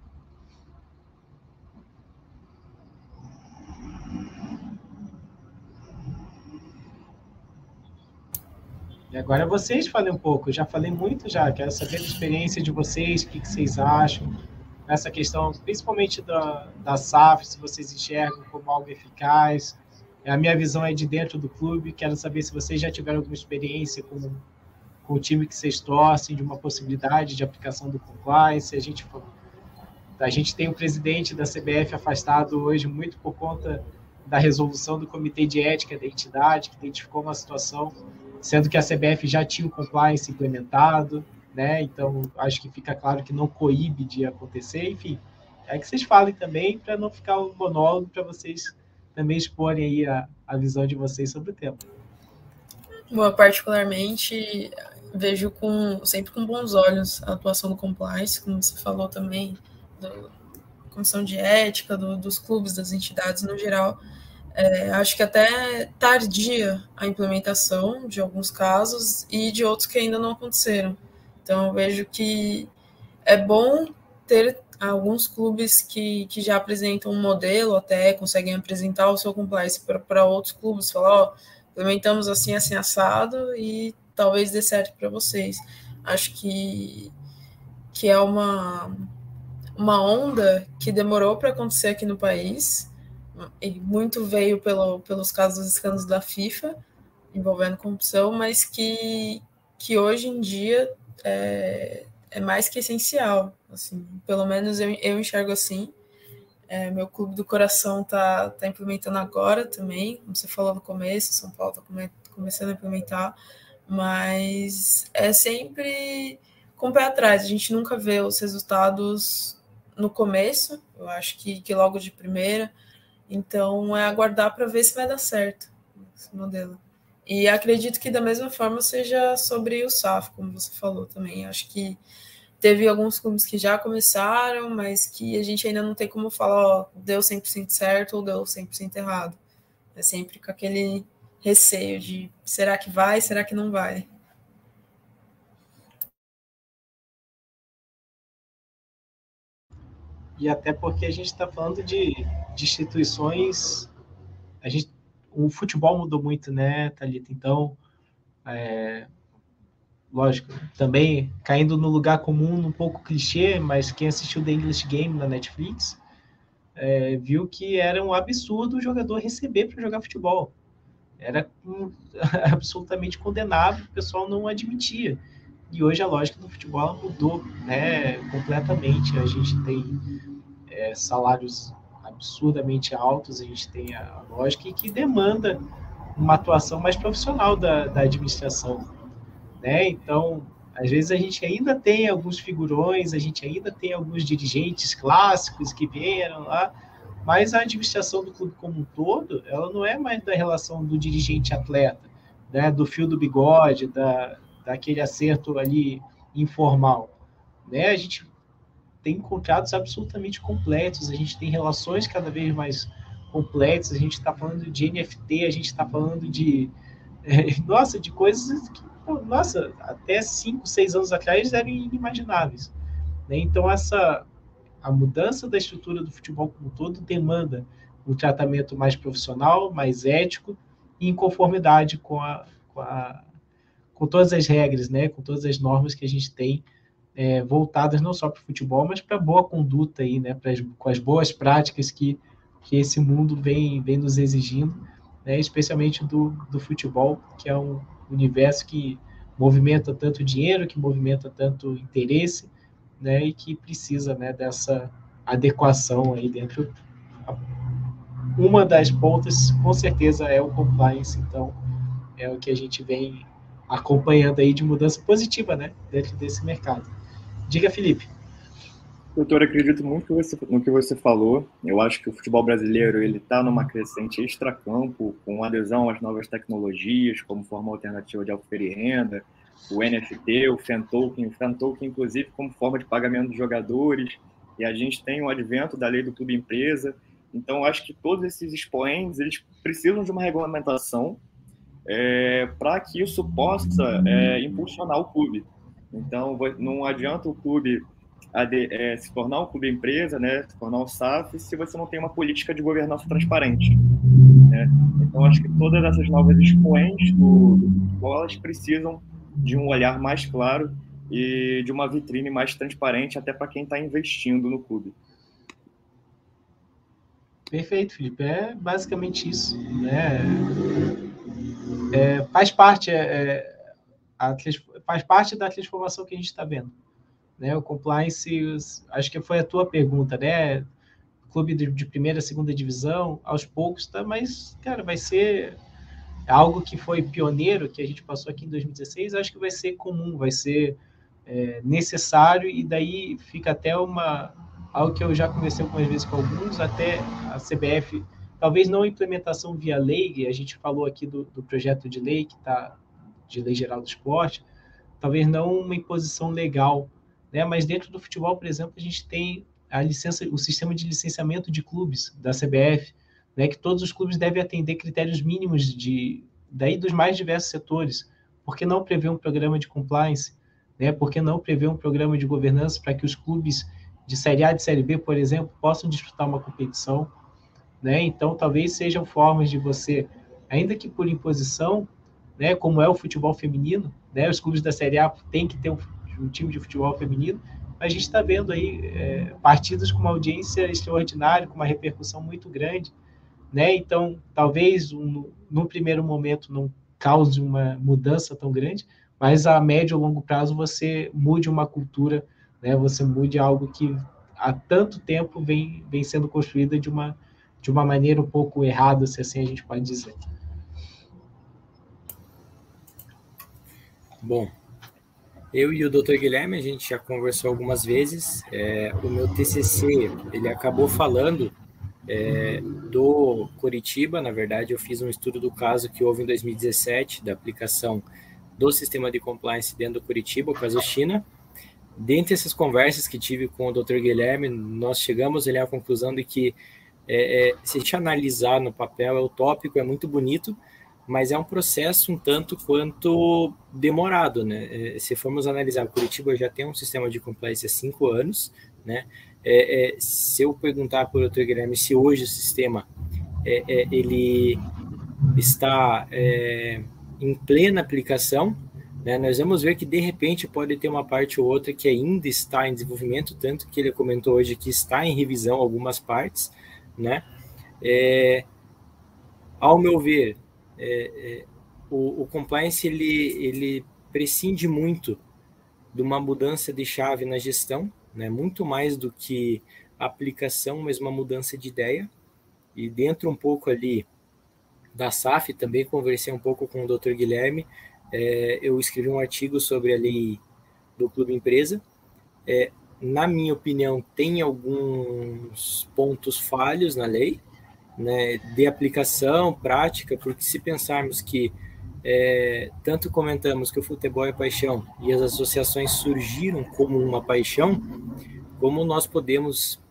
E agora vocês falem um pouco, eu já falei muito já, quero saber da experiência de vocês, o que vocês acham, nessa questão, principalmente da SAF, se vocês enxergam como algo eficaz. A minha visão é de dentro do clube, quero saber se vocês já tiveram alguma experiência com o time que vocês torcem, de uma possibilidade de aplicação do compliance. A gente tem o presidente da CBF afastado hoje muito por conta da resolução do Comitê de Ética da entidade, que identificou uma situação, sendo que a CBF já tinha o compliance implementado, né? Então, acho que fica claro que não coíbe de acontecer. Enfim, é que vocês falem também, para não ficar um monólogo, para vocês também exporem aí a visão de vocês sobre o tema. Bom, particularmente, vejo sempre com bons olhos a atuação do compliance, como você falou também, comissão de ética dos clubes, das entidades no geral. Acho que até tardia a implementação de alguns casos e de outros que ainda não aconteceram. Então, eu vejo que é bom ter alguns clubes que já apresentam um modelo, até conseguem apresentar o seu compliance para outros clubes, falar, implementamos assim, assim, assado, e talvez dê certo para vocês. Acho que é uma onda que demorou para acontecer aqui no país, e muito veio pelos casos dos escândalos da FIFA, envolvendo corrupção, mas que hoje em dia é mais que essencial. Assim, pelo menos eu enxergo assim. Meu clube do coração está implementando agora também, como você falou no começo, São Paulo está começando a implementar, mas é sempre com o pé atrás. A gente nunca vê os resultados no começo, eu acho que logo de primeira. Então, é aguardar para ver se vai dar certo esse modelo. E acredito que da mesma forma seja sobre o SAF, como você falou também. Acho que teve alguns clubes que já começaram, mas que a gente ainda não tem como falar, deu 100% certo ou deu 100% errado. É sempre com aquele receio de será que vai, será que não vai? E até porque a gente está falando de instituições, o futebol mudou muito, né, Thalita? Então, lógico, também caindo no lugar comum, um pouco clichê, mas quem assistiu The English Game na Netflix viu que era um absurdo o jogador receber para jogar futebol. Era absolutamente condenável, o pessoal não admitia. E hoje a lógica do futebol mudou, né, completamente. A gente tem salários absurdamente altos, a gente tem a lógica que demanda uma atuação mais profissional da administração, né? Então, às vezes a gente ainda tem alguns figurões, a gente ainda tem alguns dirigentes clássicos que vieram lá, mas a administração do clube como um todo, ela não é mais da relação do dirigente-atleta, né? Do fio do bigode, daquele acerto ali informal, né? A gente tem contratos absolutamente completos, a gente tem relações cada vez mais complexas, a gente está falando de NFT, a gente está falando de de coisas que, até 5, 6 anos atrás eram inimagináveis, né? Então, a mudança da estrutura do futebol como um todo demanda um tratamento mais profissional, mais ético e em conformidade com todas as regras, né? Com todas as normas que a gente tem voltadas não só para o futebol, mas para a boa conduta aí, né? Com as boas práticas que esse mundo vem nos exigindo, né? Especialmente do futebol, que é um universo que movimenta tanto dinheiro, que movimenta tanto interesse, né? E que precisa, né, dessa adequação aí dentro. Uma das pontas, com certeza, é o compliance, então é o que a gente vem acompanhando aí de mudança positiva, né, dentro desse mercado. Diga, Felipe. Doutor, acredito muito no que você falou. Eu acho que o futebol brasileiro ele está numa crescente extracampo, com adesão às novas tecnologias, como forma alternativa de oferir renda, o NFT, o fan token, inclusive, como forma de pagamento dos jogadores, e a gente tem o advento da lei do clube empresa. Então, acho que todos esses expoentes eles precisam de uma regulamentação para que isso possa impulsionar o clube. Então, não adianta o clube se tornar um clube empresa, né, se tornar um SAF, se você não tem uma política de governança transparente, né? Então, acho que todas essas novas expoentes do futebol, elas precisam de um olhar mais claro e de uma vitrine mais transparente até para quem está investindo no clube. Perfeito, Felipe. É basicamente isso, né? Faz parte da transformação que a gente está vendo, né? O compliance, acho que foi a tua pergunta, né? Clube de primeira, segunda divisão, aos poucos, tá? Mas, cara, vai ser algo que foi pioneiro, que a gente passou aqui em 2016, acho que vai ser comum, vai ser necessário, e daí fica até algo que eu já conversei algumas vezes com alguns, até a CBF, talvez não a implementação via lei, a gente falou aqui do projeto de lei, que está de lei geral do esporte, talvez não uma imposição legal, né? Mas dentro do futebol, por exemplo, a gente tem o sistema de licenciamento de clubes da CBF, né, que todos os clubes devem atender critérios mínimos daí dos mais diversos setores. Por que não prever um programa de compliance? Né? Por que não prever um programa de governança para que os clubes de Série A e de Série B, por exemplo, possam disputar uma competição? Né? Então, talvez sejam formas de você, ainda que por imposição, né, como é o futebol feminino, né, os clubes da Série A têm que ter um time de futebol feminino, mas a gente está vendo aí partidas com uma audiência extraordinária, com uma repercussão muito grande, né? Então, talvez no primeiro momento não cause uma mudança tão grande, mas a médio e longo prazo você mude uma cultura, né? Você mude algo que há tanto tempo vem sendo construída de uma maneira um pouco errada, se assim a gente pode dizer. Bom, eu e o Dr. Guilherme, a gente já conversou algumas vezes. O meu TCC, ele acabou falando do Curitiba. Na verdade, eu fiz um estudo do caso que houve em 2017, da aplicação do sistema de compliance dentro do Curitiba, o caso China. Dentre essas conversas que tive com o Dr. Guilherme, nós chegamos à conclusão de que, se a gente analisar no papel, é utópico, é muito bonito, mas é um processo um tanto quanto demorado, né? Se formos analisar, o Curitiba já tem um sistema de compliance há 5 anos, né? Se eu perguntar para o Dr. Guilherme se hoje o sistema ele está em plena aplicação, né, nós vamos ver que de repente pode ter uma parte ou outra que ainda está em desenvolvimento, tanto que ele comentou hoje que está em revisão algumas partes, né? Ao meu ver, o compliance ele prescinde muito de uma mudança de chave na gestão, né? Muito mais do que a aplicação, mas uma mudança de ideia. E dentro um pouco ali da SAF, também conversei um pouco com o Dr. Guilherme, eu escrevi um artigo sobre a lei do Clube Empresa. Na minha opinião, tem alguns pontos falhos na lei, né, de aplicação, prática, porque se pensarmos que tanto comentamos que o futebol é paixão e as associações surgiram como uma paixão, como nós podemos,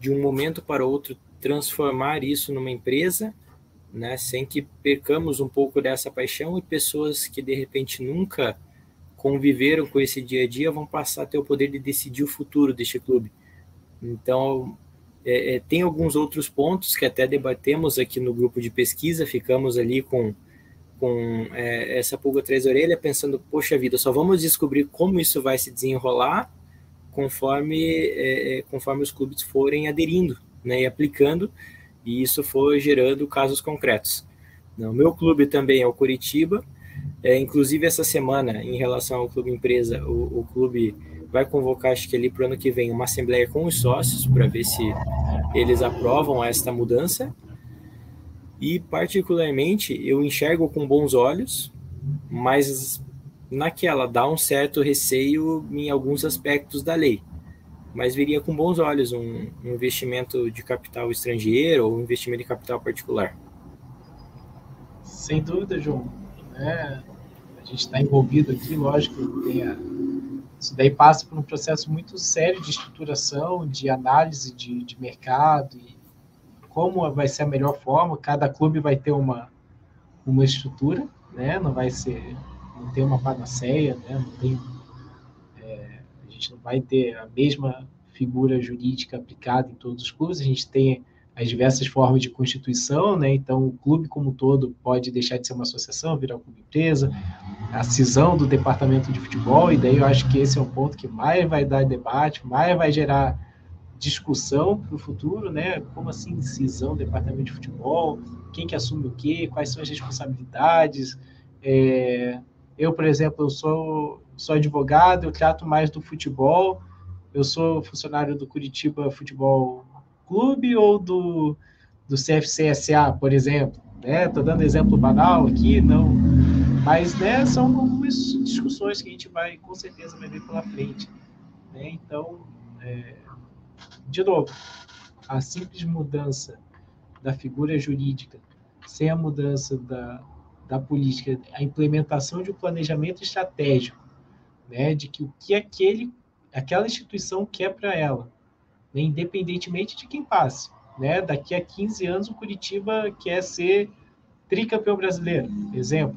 de um momento para outro, transformar isso numa empresa, né, sem que percamos um pouco dessa paixão, e pessoas que de repente nunca conviveram com esse dia a dia vão passar a ter o poder de decidir o futuro deste clube. Então, tem alguns outros pontos que até debatemos aqui no grupo de pesquisa, ficamos ali com essa pulga atrás da orelha, pensando, poxa vida, só vamos descobrir como isso vai se desenrolar conforme os clubes forem aderindo, né, e aplicando, e isso for gerando casos concretos. O meu clube também é o Curitiba, inclusive essa semana, em relação ao Clube Empresa, o clube vai convocar, acho que ali para o ano que vem, uma assembleia com os sócios, para ver se eles aprovam esta mudança. E, particularmente, eu enxergo com bons olhos, mas naquela dá um certo receio em alguns aspectos da lei. Mas veria com bons olhos um investimento de capital estrangeiro ou um investimento de capital particular. Sem dúvida, João. A gente está envolvido aqui, lógico, isso daí passa por um processo muito sério de estruturação, de análise de mercado, e como vai ser a melhor forma. Cada clube vai ter uma estrutura, né? Não tem uma panaceia, né? A gente não vai ter a mesma figura jurídica aplicada em todos os clubes. A gente tem as diversas formas de constituição, né? Então, o clube como um todo pode deixar de ser uma associação, virar um clube empresa, a cisão do departamento de futebol, e daí eu acho que esse é um ponto que mais vai dar debate, mais vai gerar discussão para o futuro, né? Como assim cisão do departamento de futebol? Quem que assume o quê? Quais são as responsabilidades? Eu, por exemplo, eu sou advogado, eu trato mais do futebol, eu sou funcionário do Curitiba Futebol Clube ou do CFCSA, por exemplo, né? Estou dando exemplo banal aqui, não, mas, né, são algumas discussões que a gente com certeza vai ver pela frente, né? Então, de novo, a simples mudança da figura jurídica, sem a mudança da política, a implementação de um planejamento estratégico, né, de que o que aquela instituição quer para ela, né, independentemente de quem passe. Né? Daqui a 15 anos, o Curitiba quer ser tricampeão brasileiro, exemplo.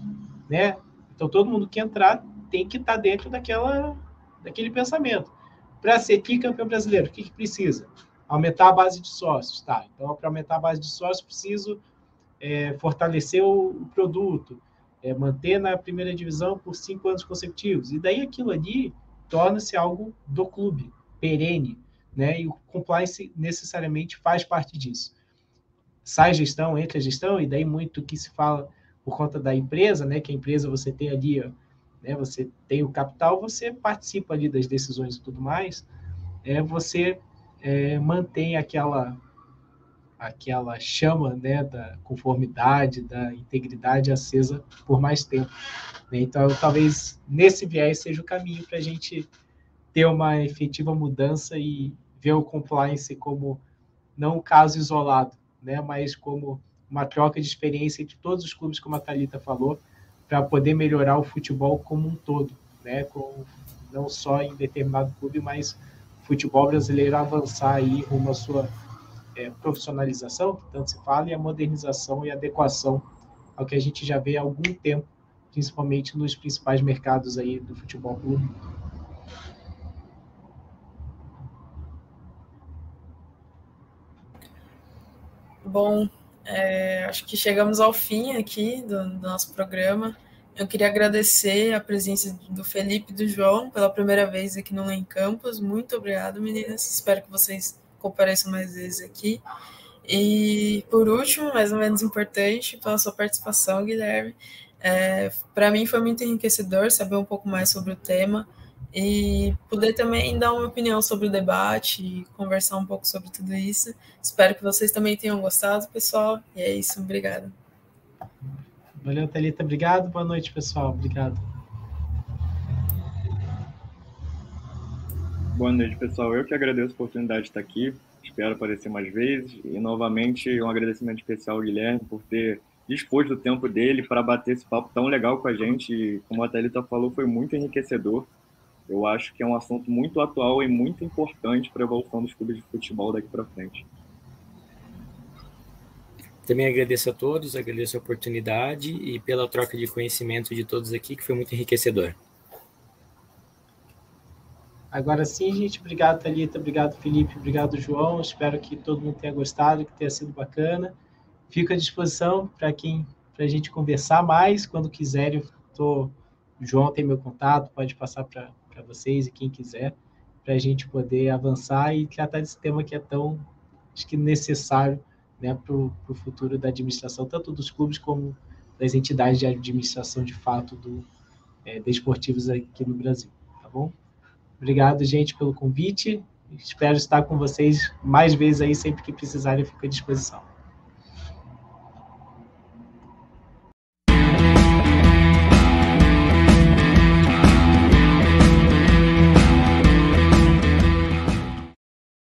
Né? Então, todo mundo que entrar tem que estar dentro daquele pensamento. Para ser tricampeão brasileiro, o que precisa? Aumentar a base de sócios. Tá? Então, para aumentar a base de sócios, preciso fortalecer o produto, manter na primeira divisão por 5 anos consecutivos. E daí aquilo ali torna-se algo do clube, perene, né? E o compliance necessariamente faz parte disso. Sai gestão, entra gestão, e daí muito que se fala por conta da empresa, né? Que a empresa você tem ali, né? Você tem o capital, você participa ali das decisões e tudo mais, você mantém aquela chama, né, da conformidade, da integridade acesa por mais tempo. Então, talvez nesse viés seja o caminho para a gente ter uma efetiva mudança e ver o compliance como não um caso isolado, né, mas como uma troca de experiência entre todos os clubes, como a Thalita falou, para poder melhorar o futebol como um todo, né, não só em determinado clube, mas o futebol brasileiro avançar aí rumo à sua profissionalização, que tanto se fala, e a modernização e adequação ao que a gente já vê há algum tempo, principalmente nos principais mercados aí do futebol pelo mundo. Bom, acho que chegamos ao fim aqui do nosso programa. Eu queria agradecer a presença do Felipe e do João pela primeira vez aqui no Lem Campus. Muito obrigado, meninas. Espero que vocês compareçam mais vezes aqui. E, por último, mais ou menos importante, pela sua participação, Guilherme. Para mim foi muito enriquecedor saber um pouco mais sobre o tema e poder também dar uma opinião sobre o debate e conversar um pouco sobre tudo isso. Espero que vocês também tenham gostado, pessoal. E é isso, obrigado. Valeu, Thalita. Obrigado. Boa noite, pessoal. Obrigado. Boa noite, pessoal. Eu que agradeço a oportunidade de estar aqui. Espero aparecer mais vezes. E, novamente, um agradecimento especial ao Guilherme por ter disposto o tempo dele para bater esse papo tão legal com a gente. E, como a Thalita falou, foi muito enriquecedor. Eu acho que é um assunto muito atual e muito importante para a evolução dos clubes de futebol daqui para frente. Também agradeço a todos, agradeço a oportunidade e pela troca de conhecimento de todos aqui, que foi muito enriquecedor. Agora sim, gente. Obrigado, Thalita. Obrigado, Felipe. Obrigado, João. Espero que todo mundo tenha gostado, que tenha sido bacana. Fico à disposição para a gente conversar mais. Quando quiserem, o João tem meu contato, pode passar para vocês e quem quiser, para a gente poder avançar e tratar desse tema que é tão, acho que, necessário, né, para o futuro da administração, tanto dos clubes como das entidades de administração, de fato, desportivos aqui no Brasil. Tá bom? Obrigado, gente, pelo convite. Espero estar com vocês mais vezes aí, sempre que precisarem, eu fico à disposição.